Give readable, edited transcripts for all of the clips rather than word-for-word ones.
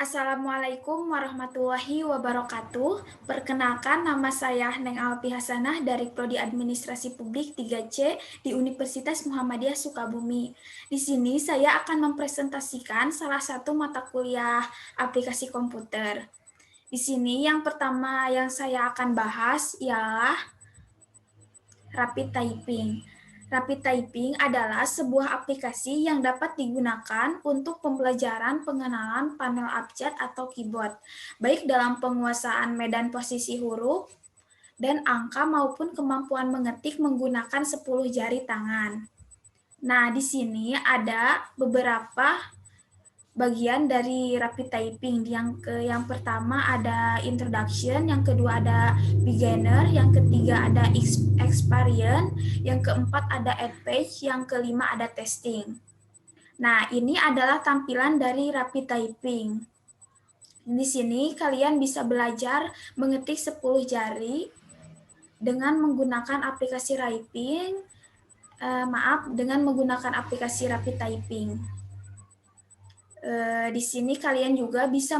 Assalamualaikum warahmatullahi wabarakatuh. Perkenalkan, nama saya Neng Alpi Hasanah dari Prodi Administrasi Publik 3C di Universitas Muhammadiyah Sukabumi. Di sini saya akan mempresentasikan salah satu mata kuliah aplikasi komputer. Di sini yang pertama yang saya akan bahas ialah Rapid Typing. Rapid Typing adalah sebuah aplikasi yang dapat digunakan untuk pembelajaran pengenalan panel abjad atau keyboard, baik dalam penguasaan medan posisi huruf dan angka maupun kemampuan mengetik menggunakan 10 jari tangan. Nah, di sini ada beberapa bagian dari rapid typing. Yang pertama ada introduction, yang kedua ada beginner, yang ketiga ada experience, yang keempat ada add page, yang kelima ada testing. Nah, ini adalah tampilan dari rapid typing. Di sini kalian bisa belajar mengetik 10 jari dengan menggunakan aplikasi dengan menggunakan aplikasi rapid typing. Di sini kalian juga bisa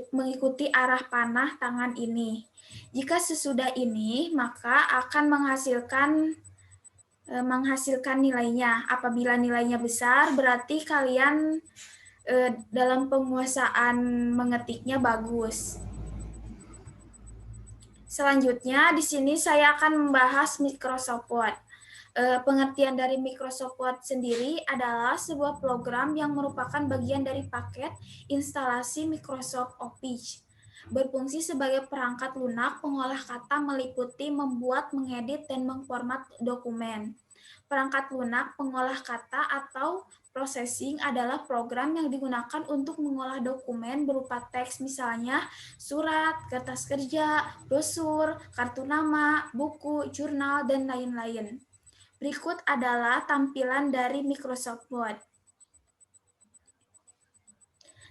mengikuti arah panah tangan ini. Jika sesudah ini, maka akan menghasilkan nilainya. Apabila nilainya besar, berarti kalian dalam penguasaan mengetiknya bagus. Selanjutnya, di sini saya akan membahas Microsoft Word. Pengertian dari Microsoft Word sendiri adalah sebuah program yang merupakan bagian dari paket instalasi Microsoft Office. Berfungsi sebagai perangkat lunak pengolah kata meliputi membuat, mengedit, dan mengformat dokumen. Perangkat lunak pengolah kata atau processing adalah program yang digunakan untuk mengolah dokumen berupa teks, misalnya surat, kertas kerja, brosur, kartu nama, buku, jurnal, dan lain-lain. Berikut adalah tampilan dari Microsoft Word.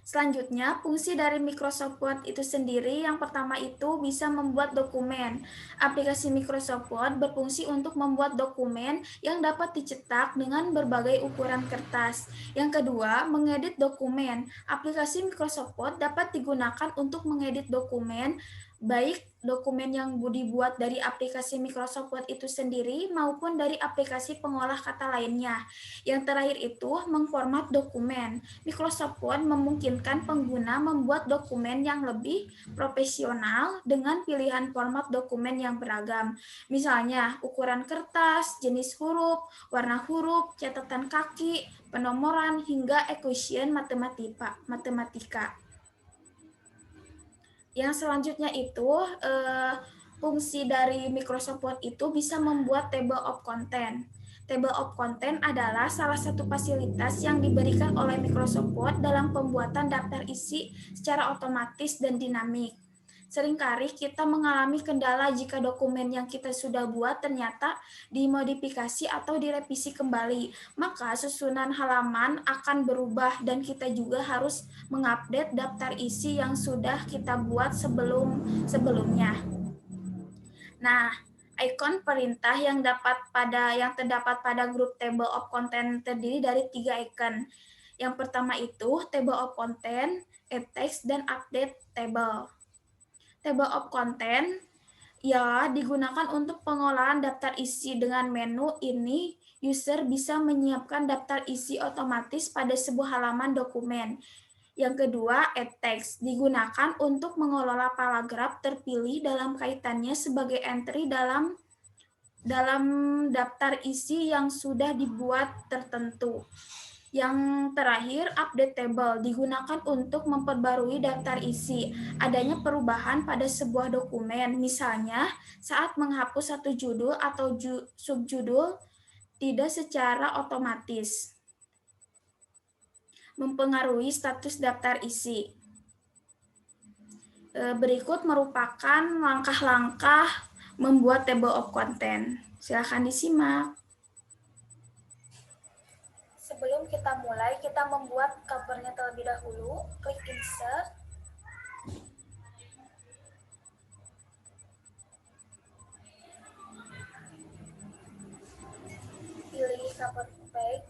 Selanjutnya, fungsi dari Microsoft Word itu sendiri yang pertama itu bisa membuat dokumen. Aplikasi Microsoft Word berfungsi untuk membuat dokumen yang dapat dicetak dengan berbagai ukuran kertas. Yang kedua, mengedit dokumen. Aplikasi Microsoft Word dapat digunakan untuk mengedit dokumen, baik dokumen yang dibuat dari aplikasi Microsoft Word itu sendiri maupun dari aplikasi pengolah kata lainnya. Yang terakhir itu mengformat dokumen. Microsoft Word memungkinkan pengguna membuat dokumen yang lebih profesional dengan pilihan format dokumen yang beragam. Misalnya ukuran kertas, jenis huruf, warna huruf, catatan kaki, penomoran, hingga equation matematika. Yang selanjutnya itu fungsi dari Microsoft Word itu bisa membuat table of content. Table of content adalah salah satu fasilitas yang diberikan oleh Microsoft Word dalam pembuatan daftar isi secara otomatis dan dinamik. Seringkali kita mengalami kendala jika dokumen yang kita sudah buat ternyata dimodifikasi atau direvisi kembali. Maka susunan halaman akan berubah dan kita juga harus mengupdate daftar isi yang sudah kita buat sebelumnya. Nah, ikon perintah yang terdapat pada grup table of content terdiri dari 3 icon. Yang pertama itu table of content, add text, dan update table. Table of content ya digunakan untuk pengolahan daftar isi. Dengan menu ini, user bisa menyiapkan daftar isi otomatis pada sebuah halaman dokumen. Yang kedua, add text digunakan untuk mengelola paragraf terpilih dalam kaitannya sebagai entry dalam daftar isi yang sudah dibuat tertentu. Yang terakhir, update table digunakan untuk memperbarui daftar isi. Adanya perubahan pada sebuah dokumen, misalnya saat menghapus satu judul atau subjudul tidak secara otomatis mempengaruhi status daftar isi. Berikut merupakan langkah-langkah membuat table of content. Silakan disimak. Sebelum kita mulai, kita membuat covernya terlebih dahulu. Klik insert. Pilih cover page.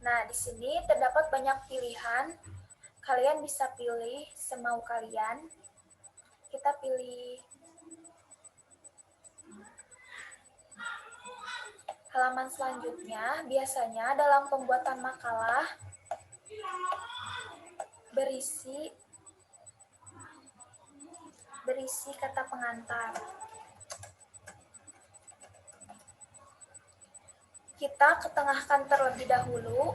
Nah, di sini terdapat banyak pilihan Kalian bisa pilih semau kalian. Kita pilih halaman selanjutnya. Biasanya dalam pembuatan makalah berisi kata pengantar. Kita ketengahkan terlebih dahulu.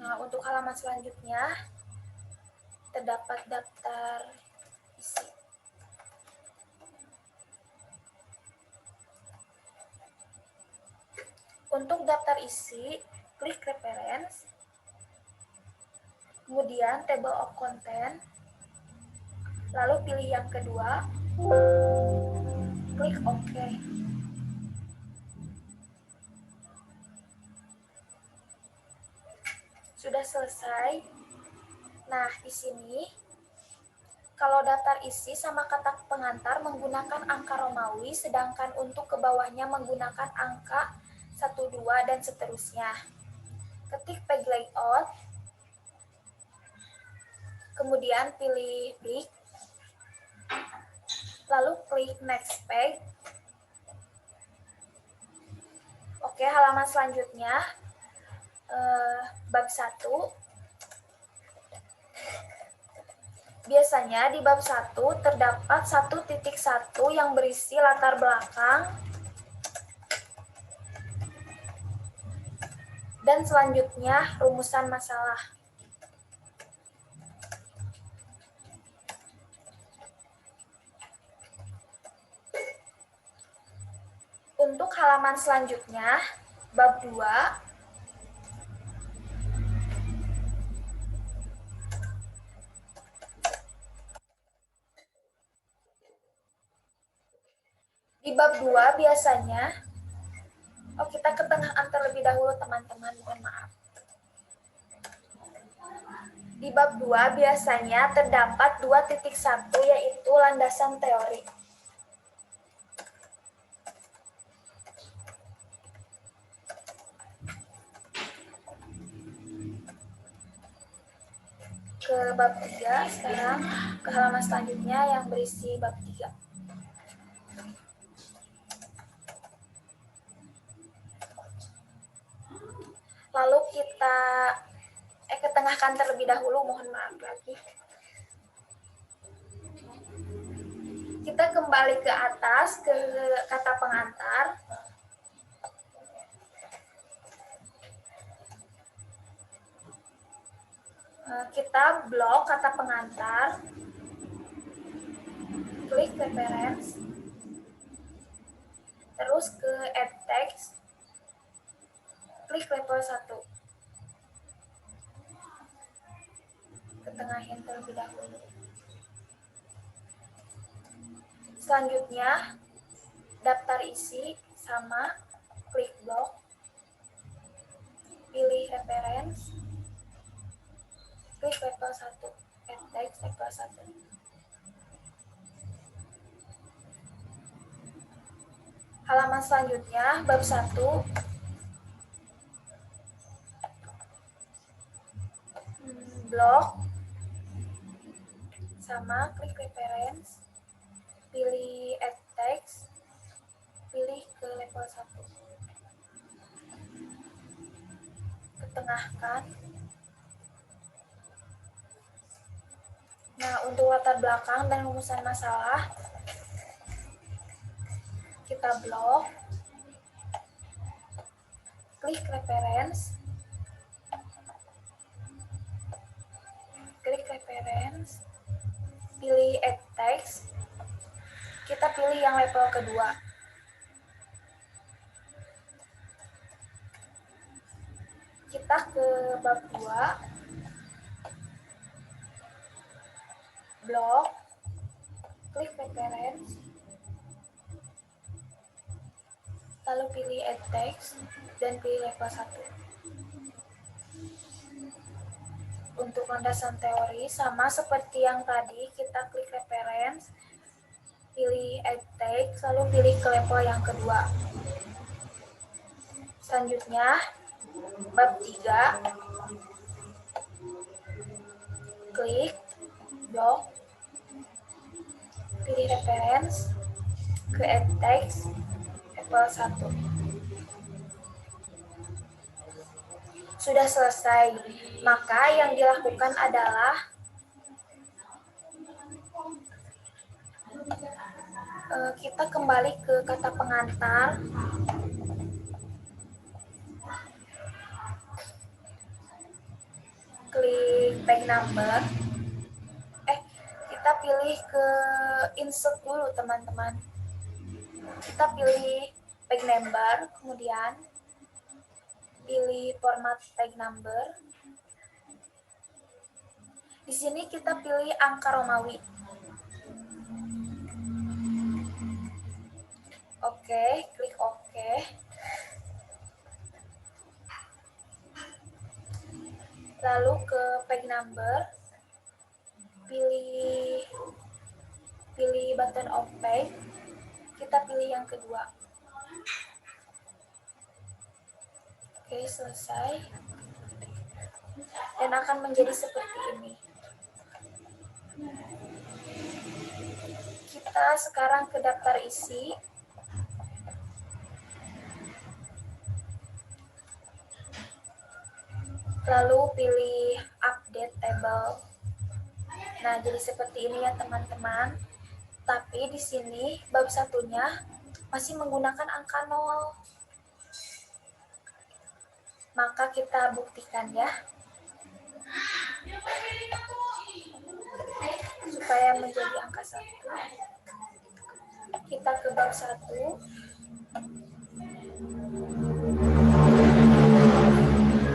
Nah, untuk halaman selanjutnya terdapat daftar isi. Untuk daftar isi, klik reference, kemudian table of content, lalu pilih yang kedua, klik OK. Sudah selesai. Nah, di sini kalau daftar isi sama kata pengantar menggunakan angka Romawi, sedangkan untuk ke bawahnya menggunakan angka 1, 2, dan seterusnya. Ketik page layout, kemudian pilih break, lalu klik next page. Oke, halaman selanjutnya, bab 1. Biasanya di bab 1 terdapat 1.1 yang berisi latar belakang dan selanjutnya rumusan masalah. Untuk halaman selanjutnya, bab 2, di bab 2 biasanya, kita ke tengah terlebih dahulu teman-teman, mohon maaf. Di bab 2 biasanya terdapat 2.1 yaitu landasan teori. Ke bab 3 sekarang, ke halaman selanjutnya yang berisi bab 3. Lalu kita ketengahkan terlebih dahulu, mohon maaf lagi. Kita kembali ke atas, ke kata pengantar. Kita blok kata pengantar, klik reference, terus ke add text, klik level 1. Ketengahin terlebih dahulu. Selanjutnya, daftar isi sama, klik blok, pilih reference, klik level 1, add text level 1. Halaman selanjutnya, bab 1, blok, sama, klik reference, pilih add text, pilih ke level 1. Ketengahkan. Nah, untuk latar belakang dan rumusan masalah, kita blok, klik reference, pilih add text, kita pilih yang level kedua. Kita ke bab 2, blok, klik reference, lalu pilih add text, dan pilih level 1. Untuk landasan teori, sama seperti yang tadi, kita klik reference, pilih add text, lalu pilih ke level yang kedua. Selanjutnya, bab 3, klik blok, pilih reference, create text, level 1. Sudah selesai, maka yang dilakukan adalah kita kembali ke kata pengantar, klik page number, kita pilih ke insert dulu teman-teman. Kita pilih page number, kemudian pilih format page number. Di sini kita pilih angka Romawi. Oke, klik oke. Lalu ke page number, pilih button of page, kita pilih yang kedua. Oke, selesai. Dan akan menjadi seperti ini. Kita sekarang ke daftar isi. Lalu pilih update table. Nah, jadi seperti ini ya teman-teman. Tapi di sini bab satunya masih menggunakan angka 0. Maka kita buktikan ya. Supaya menjadi angka 1. Kita ke bab 1.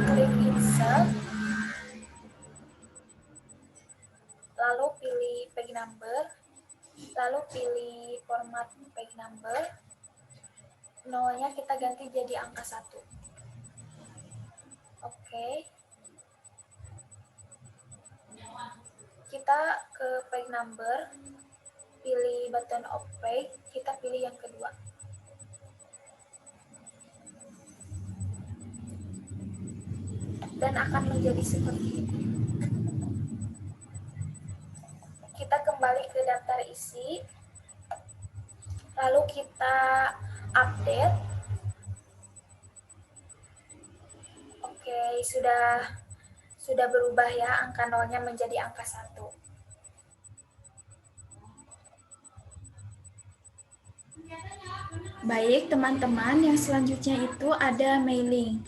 Klik insert. Lalu pilih page number. Lalu pilih format page number. 0-nya kita ganti jadi angka 1. Oke. Kita ke page number, pilih button of page, kita pilih yang kedua. Dan akan menjadi seperti ini. Kita kembali ke daftar isi, lalu kita update. Oke, sudah berubah ya, angka 0-nya menjadi angka 1. Baik, teman-teman, yang selanjutnya itu ada mailing.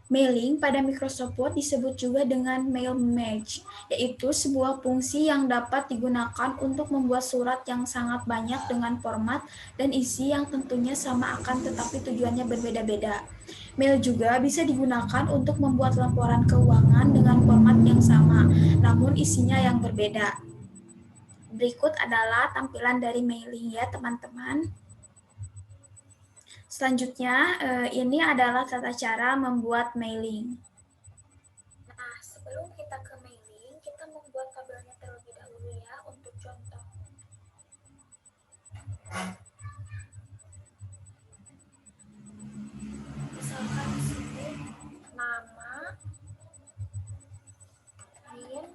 Mailing pada Microsoft Word disebut juga dengan mail merge, yaitu sebuah fungsi yang dapat digunakan untuk membuat surat yang sangat banyak dengan format dan isi yang tentunya sama akan tetapi tujuannya berbeda-beda. Mail juga bisa digunakan untuk membuat laporan keuangan dengan format yang sama, namun isinya yang berbeda. Berikut adalah tampilan dari mailing ya, teman-teman. Selanjutnya, ini adalah tata cara membuat mailing. Nah, sebelum kita ke mailing, kita membuat tabelnya terlebih dahulu ya untuk contoh. Misalkan di sini nama, NIM,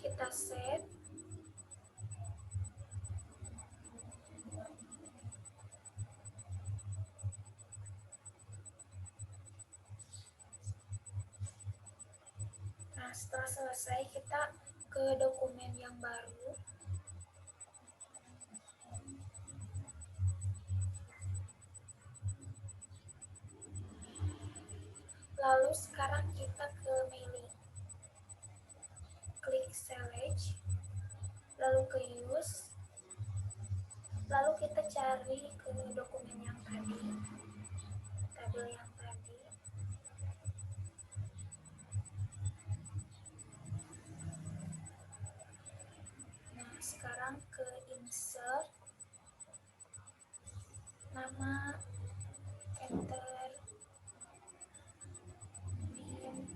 kita save. Nah, setelah selesai kita ke dokumen yang baru. Lalu sekarang kita ke mailing. Klik select, lalu ke use, lalu kita cari ke dokumen yang tadi, tabel yang tadi. sekarang ke insert, nama, enter, bin.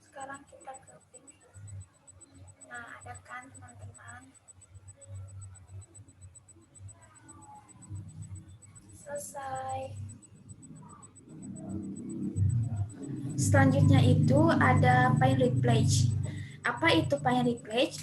Sekarang kita ke bin. Nah, ada kan teman-teman? Selesai. Selanjutnya itu ada Paint Replace. Apa itu Paint Replace?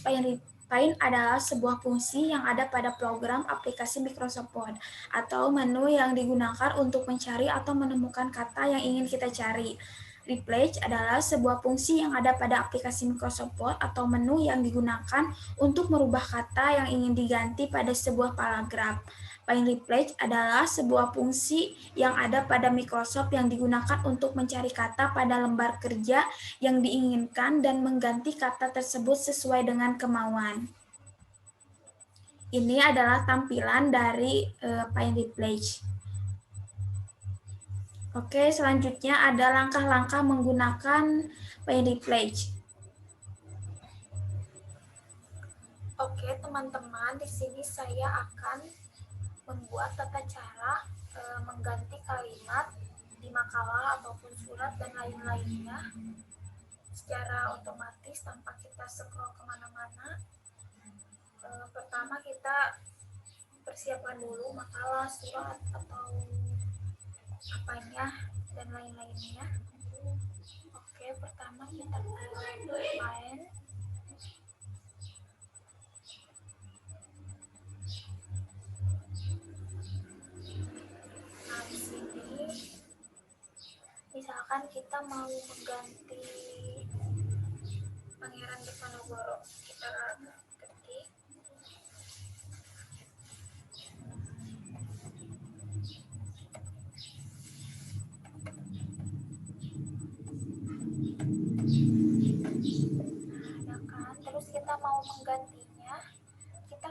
Paint adalah sebuah fungsi yang ada pada program aplikasi Microsoft Word atau menu yang digunakan untuk mencari atau menemukan kata yang ingin kita cari. Replace adalah sebuah fungsi yang ada pada aplikasi Microsoft Word atau menu yang digunakan untuk merubah kata yang ingin diganti pada sebuah paragraf. Paint Replace adalah sebuah fungsi yang ada pada Microsoft yang digunakan untuk mencari kata pada lembar kerja yang diinginkan dan mengganti kata tersebut sesuai dengan kemauan. Ini adalah tampilan dari Paint Replace. Oke, selanjutnya ada langkah-langkah menggunakan Paint Replace. Oke, teman-teman, di sini saya akan membuat tata cara mengganti kalimat di makalah ataupun surat dan lain-lainnya secara otomatis tanpa kita scroll kemana-mana. Pertama kita persiapkan dulu makalah, surat, atau apanya dan lain-lainnya. Oke, pertama kita ke Paint. Nah, di sini misalkan kita mau mengganti Pangeran Diponegoro, kita ketik. Nah, kan, terus kita mau menggantinya, kita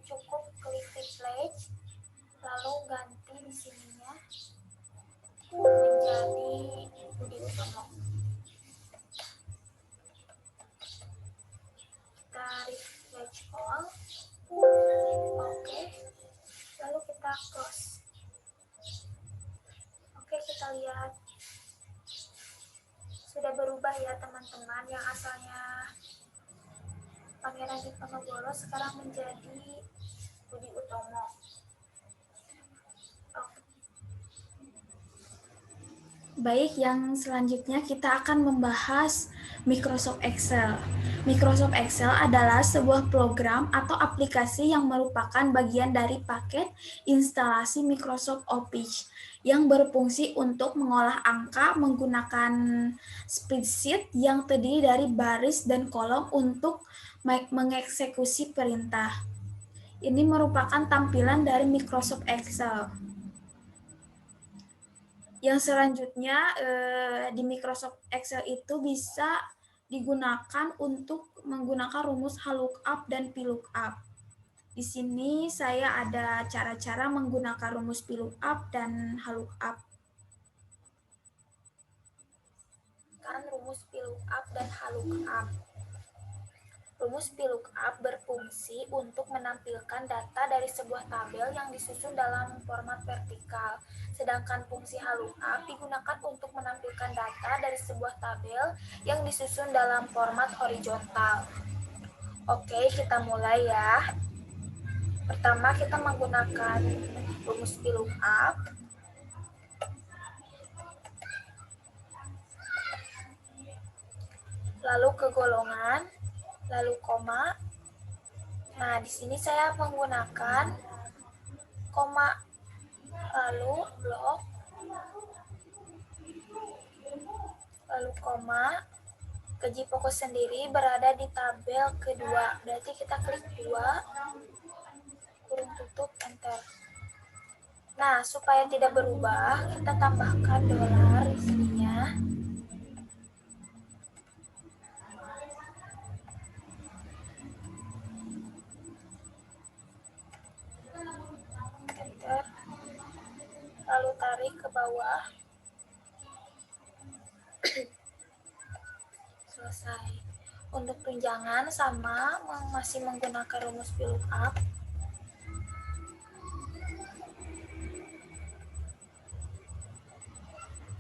cukup klik replace, lalu ganti di sininya menjadi Budi Utomo. Kita refresh all. Oke, lalu kita close. Oke, kita lihat sudah berubah ya teman-teman. Yang asalnya Pangeran Diponegoro sekarang menjadi Budi Utomo. Baik, yang selanjutnya kita akan membahas Microsoft Excel. Microsoft Excel adalah sebuah program atau aplikasi yang merupakan bagian dari paket instalasi Microsoft Office yang berfungsi untuk mengolah angka menggunakan spreadsheet yang terdiri dari baris dan kolom untuk mengeksekusi perintah. Ini merupakan tampilan dari Microsoft Excel. Yang selanjutnya di Microsoft Excel itu bisa digunakan untuk menggunakan rumus VLOOKUP dan VLOOKUP. Di sini saya ada cara-cara menggunakan rumus VLOOKUP dan VLOOKUP. Kan rumus VLOOKUP dan VLOOKUP. Rumus VLOOKUP berfungsi untuk menampilkan data dari sebuah tabel yang disusun dalam format vertikal. Sedangkan fungsi VLOOKUP digunakan untuk menampilkan data dari sebuah tabel yang disusun dalam format horizontal. Oke, kita mulai ya. Pertama kita menggunakan rumus VLOOKUP. Lalu ke golongan, lalu koma. Nah, di sini saya menggunakan koma, lalu blok, lalu koma. Gaji pokok sendiri berada di tabel kedua, berarti kita klik 2, kurung tutup, enter. Nah, supaya tidak berubah, kita tambahkan dolar di sininya. Enter. Lalu tarik ke bawah. Selesai. Untuk tunjangan sama masih menggunakan rumus VLOOKUP.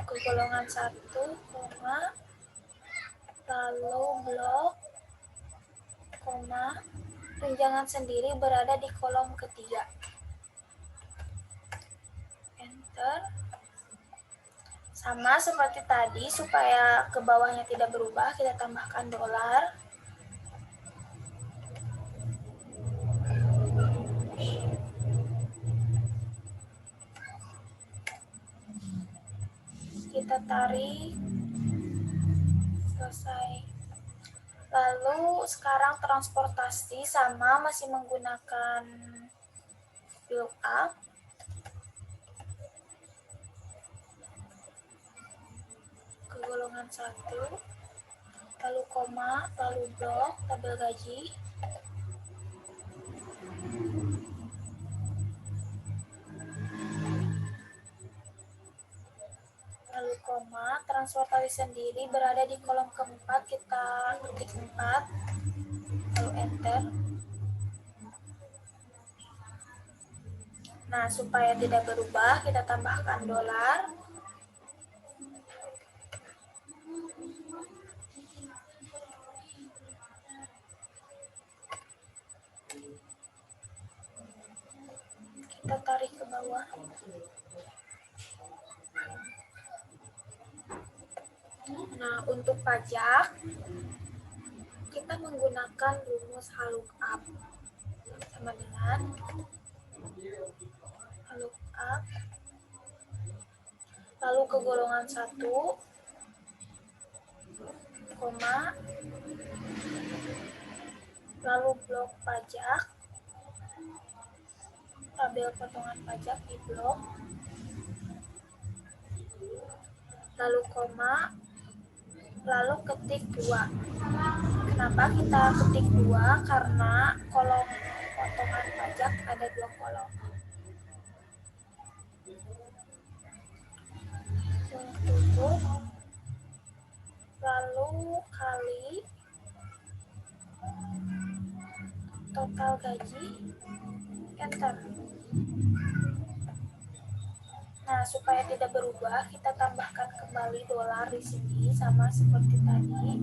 Ke golongan 1, lalu blok, tunjangan sendiri berada di kolom ketiga. Enter. Sama seperti tadi, supaya ke bawahnya tidak berubah, kita tambahkan dolar. Kita tarik. Selesai. Lalu sekarang transportasi sama masih menggunakan VLOOKUP. Ke golongan 1, lalu koma, lalu blok, tabel gaji. Lalu koma, transportasi sendiri berada di kolom keempat, kita ketik 4, lalu enter. Nah, supaya tidak berubah, kita tambahkan dolar. Kita tarik ke bawah. Nah, untuk pajak, kita menggunakan rumus VLOOKUP sama dengan VLOOKUP, lalu ke golongan 1, koma, lalu blok pajak, tabel potongan pajak di blok, lalu koma, lalu ketik 2. Kenapa kita ketik 2? Karena kolom potongan pajak ada 2 kolom. Tutup, lalu kali total gaji, enter. Nah, supaya tidak berubah, kita tambahkan kembali dolar di sini sama seperti tadi.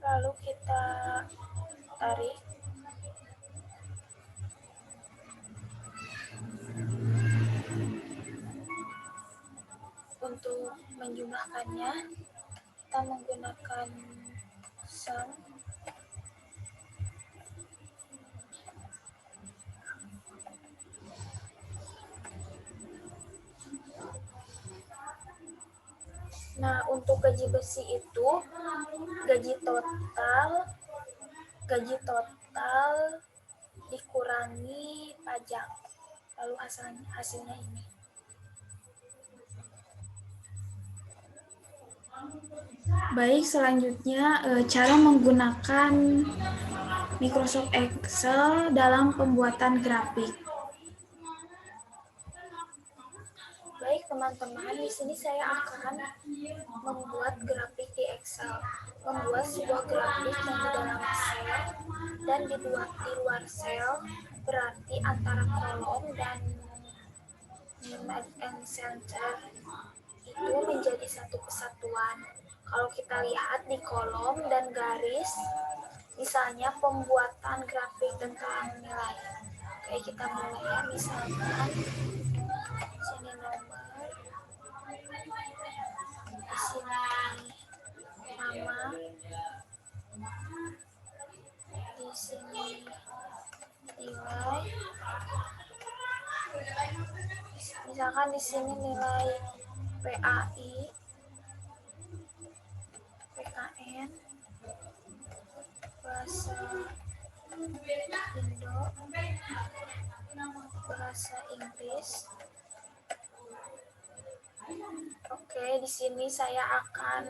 Lalu kita tarik. Untuk menjumlahkannya, kita menggunakan sum. Nah, untuk gaji besi itu gaji total dikurangi pajak. Lalu hasilnya ini. Baik, selanjutnya cara menggunakan Microsoft Excel dalam pembuatan grafik. Baik teman-teman, di sini saya akan membuat grafik di Excel. Membuat sebuah grafik yang di dalam sel dan di luar sel, berarti antara kolom dan center itu menjadi satu kesatuan. Kalau kita lihat di kolom dan garis, misalnya pembuatan grafik tentang nilai. Oke, kita mulai ya, misalkan sini nomor, di sini nama, di sini nilai, misalkan di sini nilai PAI, PKN, bahasa Indo, bahasa Inggris. Oke, di sini saya akan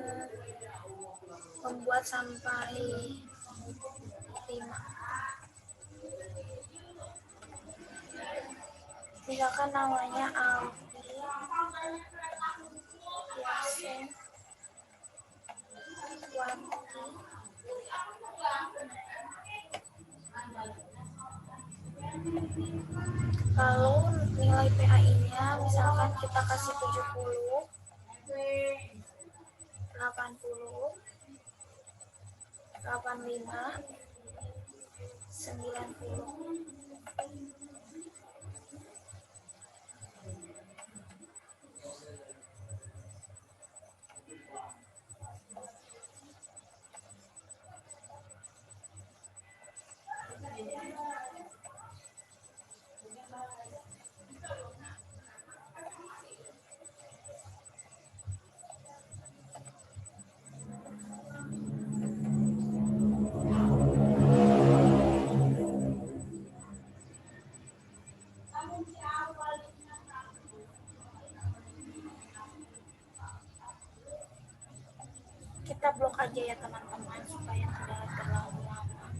membuat sampai 5. Misalkan namanya Alfi, Yasin, Wanti. Lalu nilai PAI-nya misalkan kita kasih 70, 80, 85, 90. Kita blok aja ya teman-teman supaya tidak terlalu lama.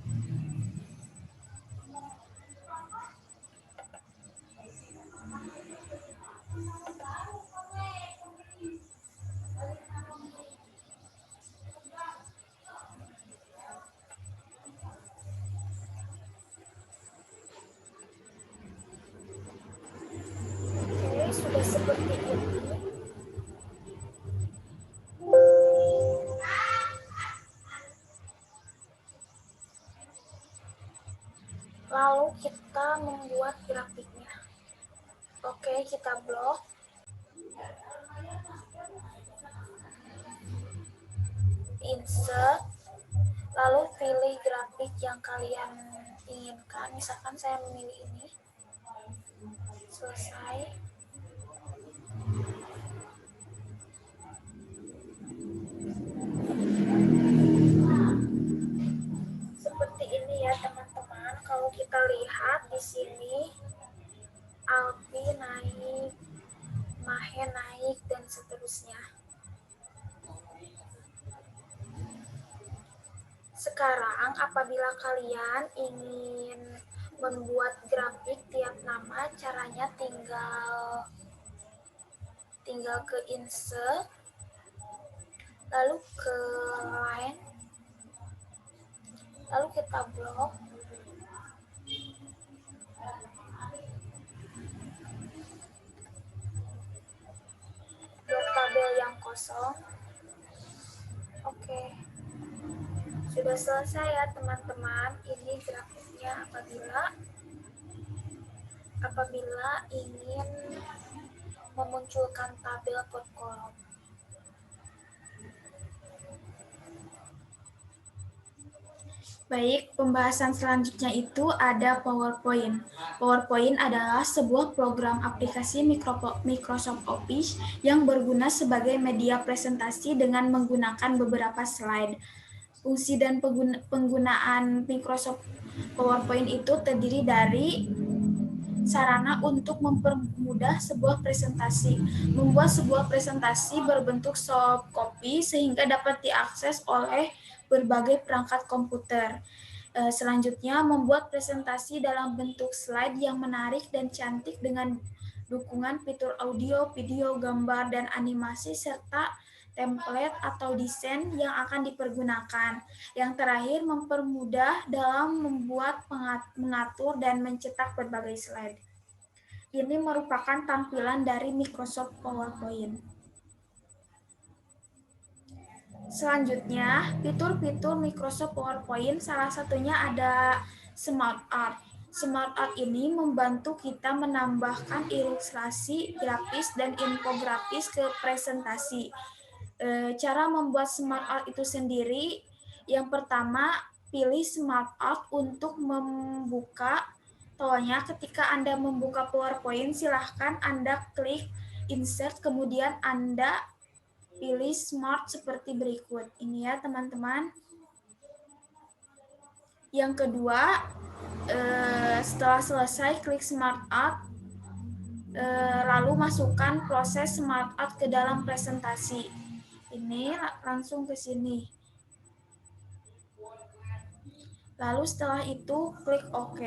Oke, sudah seperti ini. Lalu kita membuat grafiknya. Oke, kita blok. Insert. Lalu pilih grafik yang kalian inginkan. Misalkan saya memilih ini. Selesai. Seperti ini ya teman-teman. Kalau kita lihat di sini Alfi naik, Mahe naik, dan seterusnya. Sekarang apabila kalian ingin membuat grafik tiap nama, caranya tinggal ke insert, lalu ke line, lalu kita blok. Blok tabel yang kosong. Oke. Sudah selesai ya teman-teman. Ini grafiknya apabila ingin memunculkan tabel per kolom. Baik, pembahasan selanjutnya itu ada PowerPoint. PowerPoint adalah sebuah program aplikasi Microsoft Office yang berguna sebagai media presentasi dengan menggunakan beberapa slide. Fungsi dan penggunaan Microsoft PowerPoint itu terdiri dari sarana untuk mempermudah sebuah presentasi, membuat sebuah presentasi berbentuk soft copy sehingga dapat diakses oleh berbagai perangkat komputer. Selanjutnya, membuat presentasi dalam bentuk slide yang menarik dan cantik dengan dukungan fitur audio, video, gambar, dan animasi, serta template atau desain yang akan dipergunakan. Yang terakhir, mempermudah dalam membuat, mengatur, dan mencetak berbagai slide. Ini merupakan tampilan dari Microsoft PowerPoint. Selanjutnya, fitur-fitur Microsoft PowerPoint, salah satunya ada Smart Art. Smart Art ini membantu kita menambahkan ilustrasi, grafis, dan infografis ke presentasi. Cara membuat Smart Art itu sendiri, yang pertama, pilih Smart Art untuk membuka toolnya. Ketika Anda membuka PowerPoint, silahkan Anda klik Insert, kemudian Anda pilih Smart seperti berikut. Ini ya teman-teman. Yang kedua, setelah selesai klik Smart Art, lalu masukkan proses Smart Art ke dalam presentasi. Ini langsung ke sini. Lalu setelah itu klik OK.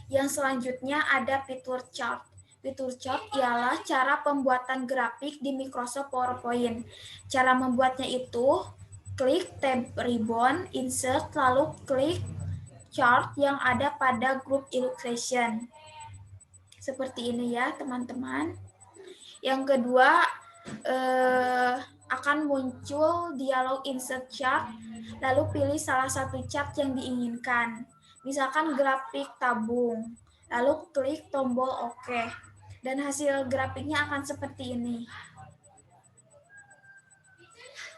Yang selanjutnya ada fitur chart. Fitur chart ialah cara pembuatan grafik di Microsoft PowerPoint. Cara membuatnya itu klik tab ribbon, insert, lalu klik chart yang ada pada group illustration. Seperti ini ya teman-teman. Yang kedua akan muncul dialog insert chart, lalu pilih salah satu chart yang diinginkan. Misalkan grafik tabung, lalu klik tombol OK. Dan hasil grafiknya akan seperti ini.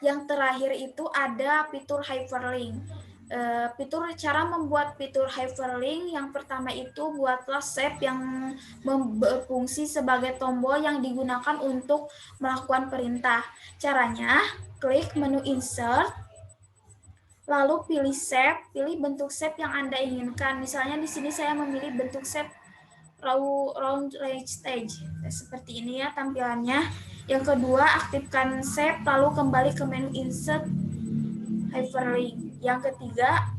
Yang terakhir itu ada fitur hyperlink. Cara membuat fitur hyperlink yang pertama itu buatlah shape yang berfungsi sebagai tombol yang digunakan untuk melakukan perintah. Caranya, klik menu insert, lalu pilih shape, pilih bentuk shape yang Anda inginkan. Misalnya di sini saya memilih bentuk shape round stage. Seperti ini ya tampilannya. Yang kedua, aktifkan shape lalu kembali ke menu insert hyperlink. Yang ketiga,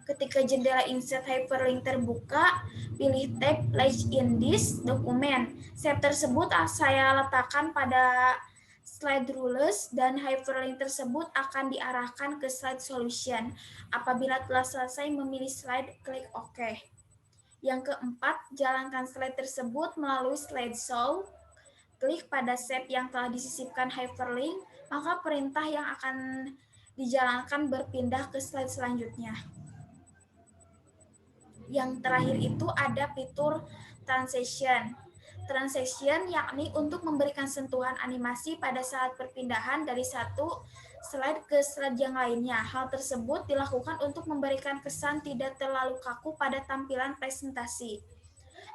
ketika jendela insert hyperlink terbuka, pilih tab Like in this document. Shape tersebut saya letakkan pada slide rules dan hyperlink tersebut akan diarahkan ke slide solution. Apabila telah selesai memilih slide, klik OK. Yang keempat, jalankan slide tersebut melalui slideshow. Klik pada shape yang telah disisipkan hyperlink, maka perintah yang akan dijalankan berpindah ke slide selanjutnya. Yang terakhir itu ada fitur transition. Transition yakni untuk memberikan sentuhan animasi pada saat perpindahan dari satu slide ke slide yang lainnya. Hal tersebut dilakukan untuk memberikan kesan tidak terlalu kaku pada tampilan presentasi.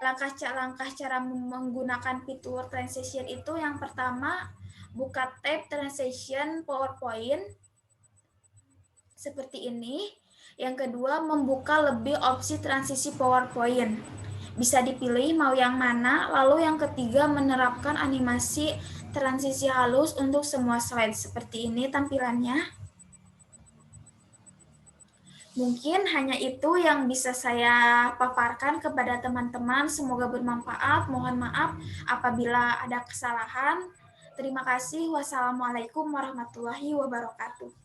Langkah-langkah cara menggunakan fitur transition itu yang pertama, buka tab transition PowerPoint seperti ini. Yang kedua, membuka lebih opsi transisi PowerPoint. Bisa dipilih mau yang mana. Lalu yang ketiga, menerapkan animasi transisi halus untuk semua slide. Seperti ini tampilannya. Mungkin hanya itu yang bisa saya paparkan kepada teman-teman. Semoga bermanfaat. Mohon maaf apabila ada kesalahan. Terima kasih. Wassalamualaikum warahmatullahi wabarakatuh.